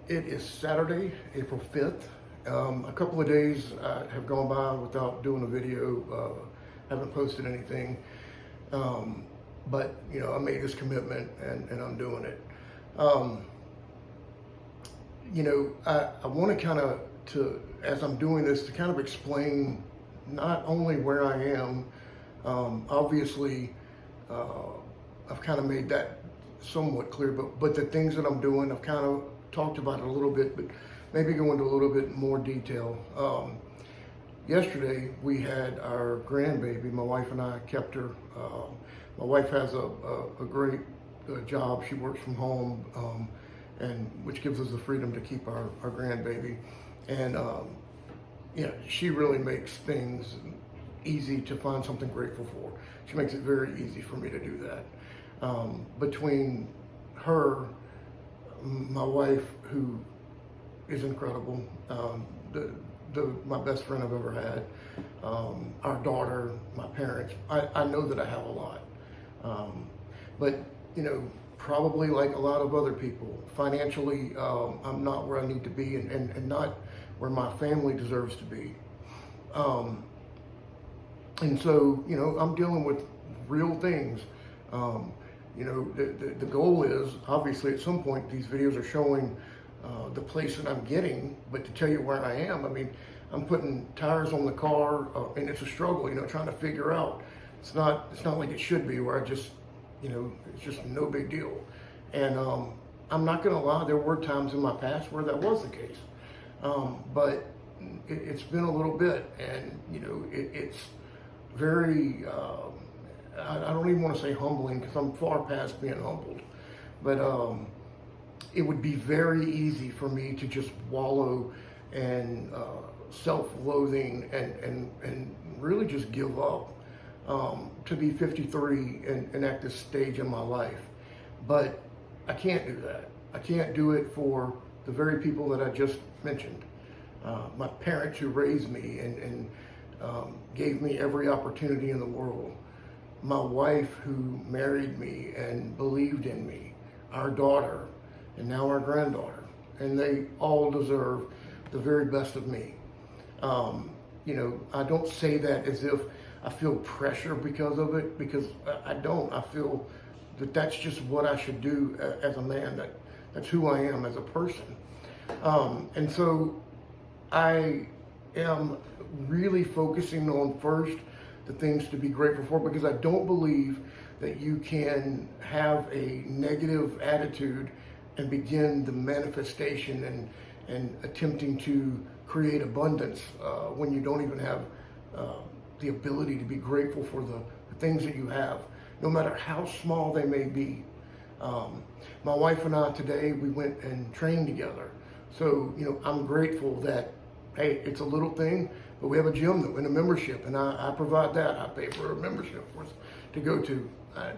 It is Saturday, April 5th. A couple of days have gone by without doing a video, haven't posted anything. But, I made this commitment and I'm doing it. I want to as I'm doing this, to kind of explain not only where I am, obviously, I've kind of made that somewhat clear, but the things that I'm doing, I've kind of talked about it a little bit, but maybe go into a little bit more detail. Yesterday we had our grandbaby. My wife and I kept her. My wife has a great job. She works from home, and which gives us the freedom to keep our grandbaby. And she really makes things easy to find something grateful for. She makes it very easy for me to do that. Between her, my wife, who is incredible, my best friend I've ever had, our daughter, my parents, I know that I have a lot. But, probably like a lot of other people, financially, I'm not where I need to be and not where my family deserves to be. And so, I'm dealing with real things. The goal is, obviously, at some point, these videos are showing the place that I'm getting, but to tell you where I am, I'm putting tires on the car, and it's a struggle, trying to figure out. It's not like it should be, where I just, it's just no big deal. And I'm not going to lie, there were times in my past where that was the case. But it's been a little bit, and, it's very, I don't even want to say humbling, because I'm far past being humbled. But it would be very easy for me to just wallow and self-loathing and really just give up, to be 53 and at this stage in my life. But I can't do that. I can't do it for the very people that I just mentioned. My parents who raised me and gave me every opportunity in the world. My wife who married me and believed in me. Our daughter, and now our granddaughter. And they all deserve the very best of me. I don't say that as if I feel pressure because of it, because I don't. I feel that that's just what I should do as a man. That's who I am as a person. And so I am really focusing on first the things to be grateful for, because I don't believe that you can have a negative attitude and begin the manifestation and attempting to create abundance when you don't even have the ability to be grateful for the things that you have, no matter how small they may be. My wife and I today, we went and trained together. So, I'm grateful that, hey, it's a little thing, but we have a gym and a membership, and I provide that. I pay for a membership for us to go to.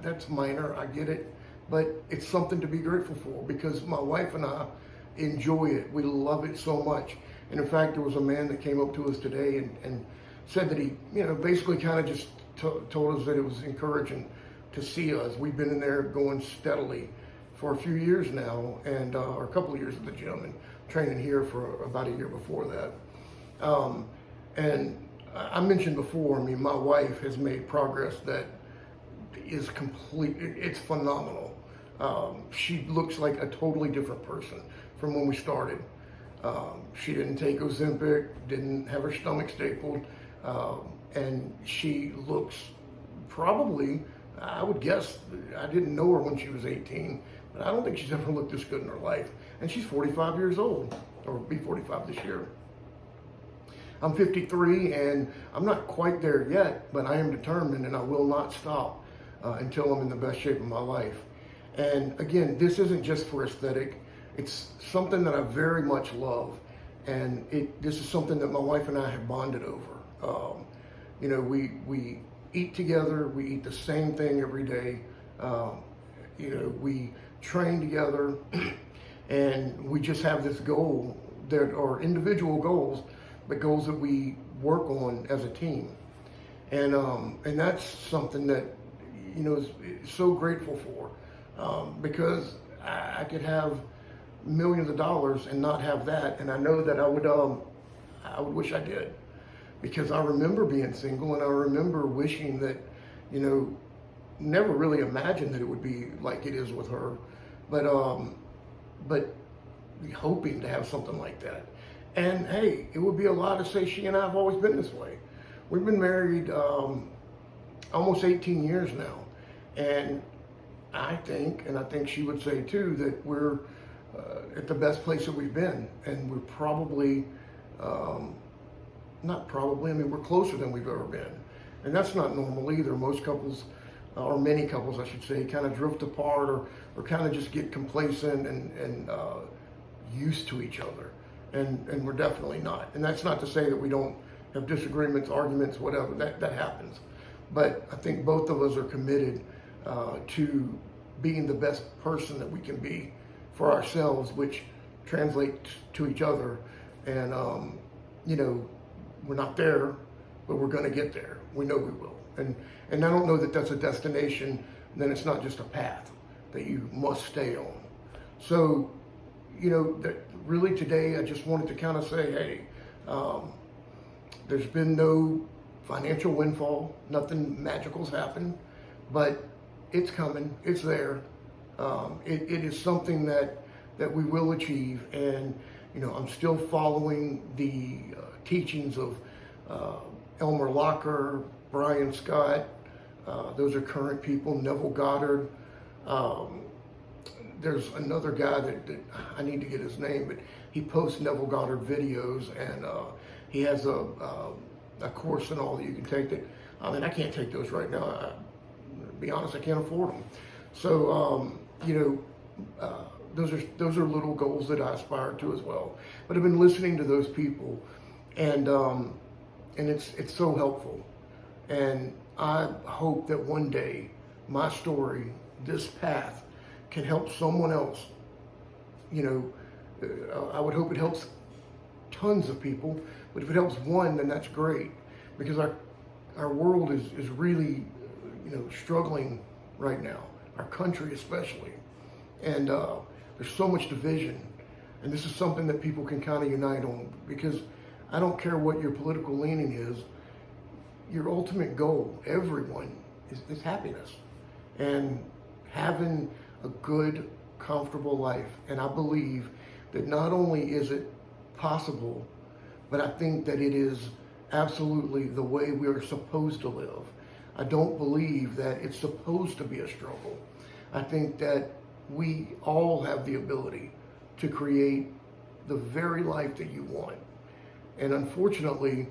That's minor, I get it, but it's something to be grateful for, because my wife and I enjoy it. We love it so much. And in fact, there was a man that came up to us today and said that he, basically kind of just told us that it was encouraging to see us. We've been in there going steadily for a few years now, and or a couple of years at the gym, and training here for about a year before that. And I mentioned before, my wife has made progress that is complete. It's phenomenal. She looks like a totally different person from when we started. She didn't take Ozempic, didn't have her stomach stapled, and she looks probably, I would guess, I didn't know her when she was 18, but I don't think she's ever looked this good in her life. And she's 45 years old, or be 45 this year. I'm 53, and I'm not quite there yet, but I am determined, and I will not stop until I'm in the best shape of my life. And again, this isn't just for aesthetic. It's something that I very much love, and this is something that my wife and I have bonded over. We eat together. We eat the same thing every day. We train together, and we just have this goal. There are individual goals, but goals that we work on as a team. And that's something that, is so grateful for, because I could have millions of dollars and not have that. And I know that I would wish I did, because I remember being single, and I remember wishing that, never really imagined that it would be like it is with her, but hoping to have something like that. And hey, it would be a lie to say she and I have always been this way. We've been married almost 18 years now, and I think she would say too, that we're at the best place that we've been, and we're probably, not probably, I mean, we're closer than we've ever been. And that's not normal either. Most couples, or many couples I should say, kind of drift apart or kind of just get complacent and used to each other. And we're definitely not. And that's not to say that we don't have disagreements, arguments, whatever, that happens. But I think both of us are committed to being the best person that we can be for ourselves, which translates to each other. And, we're not there, but we're going to get there. We know we will. And I don't know that that's a destination, then it's not just a path that you must stay on. So, that really today I just wanted to kind of say, hey, there's been no financial windfall, nothing magical's happened, but it's coming, it's there. It is something that we will achieve, and I'm still following the teachings of Elmer Locker, Brian Scott. Those are current people. Neville Goddard. There's another guy that I need to get his name, but he posts Neville Goddard videos, and he has a course and all that you can take. That I can't take those right now. To be honest, I can't afford them. So those are little goals that I aspire to as well. But I've been listening to those people, and it's so helpful. And I hope that one day my story, this path, can help someone else. I would hope it helps tons of people, but if it helps one, then that's great, because our world is really struggling right now, our country especially, and there's so much division, and this is something that people can kind of unite on, because I don't care what your political leaning is, your ultimate goal, everyone, is happiness and having a good, comfortable life. And I believe that not only is it possible, but I think that it is absolutely the way we are supposed to live. I don't believe that it's supposed to be a struggle. I think that we all have the ability to create the very life that you want. And unfortunately,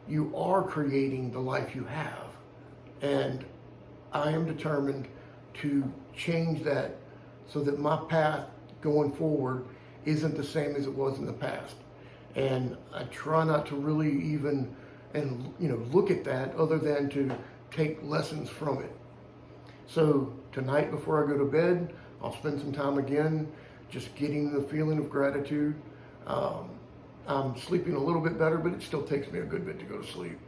you are creating the life you have. And I am determined to change that so that my path going forward isn't the same as it was in the past. And I try not to really even look at that other than to take lessons from it. So tonight before I go to bed, I'll spend some time again just getting the feeling of gratitude. I'm sleeping a little bit better, but it still takes me a good bit to go to sleep.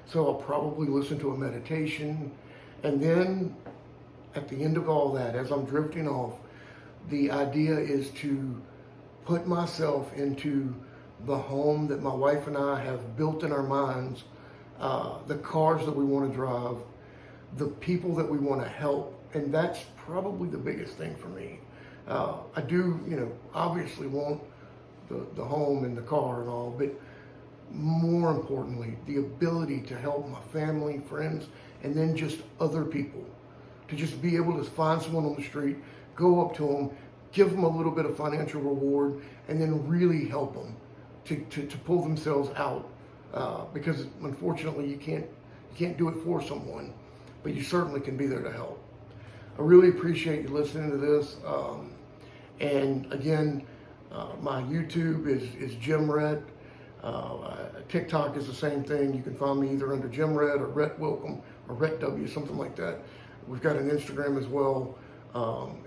So I'll probably listen to a meditation. And then at the end of all that, as I'm drifting off, the idea is to put myself into the home that my wife and I have built in our minds, the cars that we want to drive, the people that we want to help. And that's probably the biggest thing for me. I do, obviously want the home and the car and all, but more importantly, the ability to help my family, friends, and then just other people. To just be able to find someone on the street, go up to them, give them a little bit of financial reward, and then really help them to pull themselves out. Because unfortunately, you can't do it for someone, but you certainly can be there to help. I really appreciate you listening to this. And again, my YouTube is Jim Rhett. TikTok is the same thing. You can find me either under Jim Rhett or Rhett Welcome or Rhett W, something like that. We've got an Instagram as well.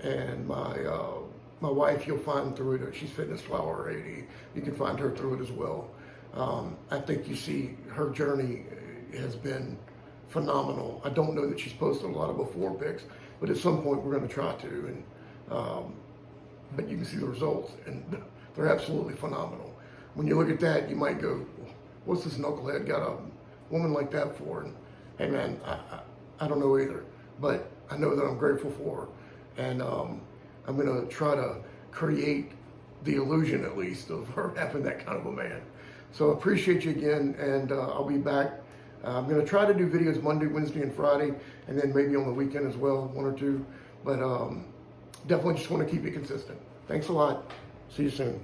And my wife, you'll find through it. She's Fitness Flower 80. You can find her through it as well. I think you see her journey has been phenomenal. I don't know that she's posted a lot of before pics, but at some point we're going to try to. And but you can see the results, and they're absolutely phenomenal. When you look at that, you might go, what's this knucklehead got a woman like that for? And hey man, I don't know either, but I know that I'm grateful for her, and I'm gonna try to create the illusion, at least, of her having that kind of a man. So I appreciate you again, and I'll be back. I'm gonna try to do videos Monday, Wednesday, and Friday, and then maybe on the weekend as well, 1 or 2, but definitely just wanna keep it consistent. Thanks a lot. See you soon.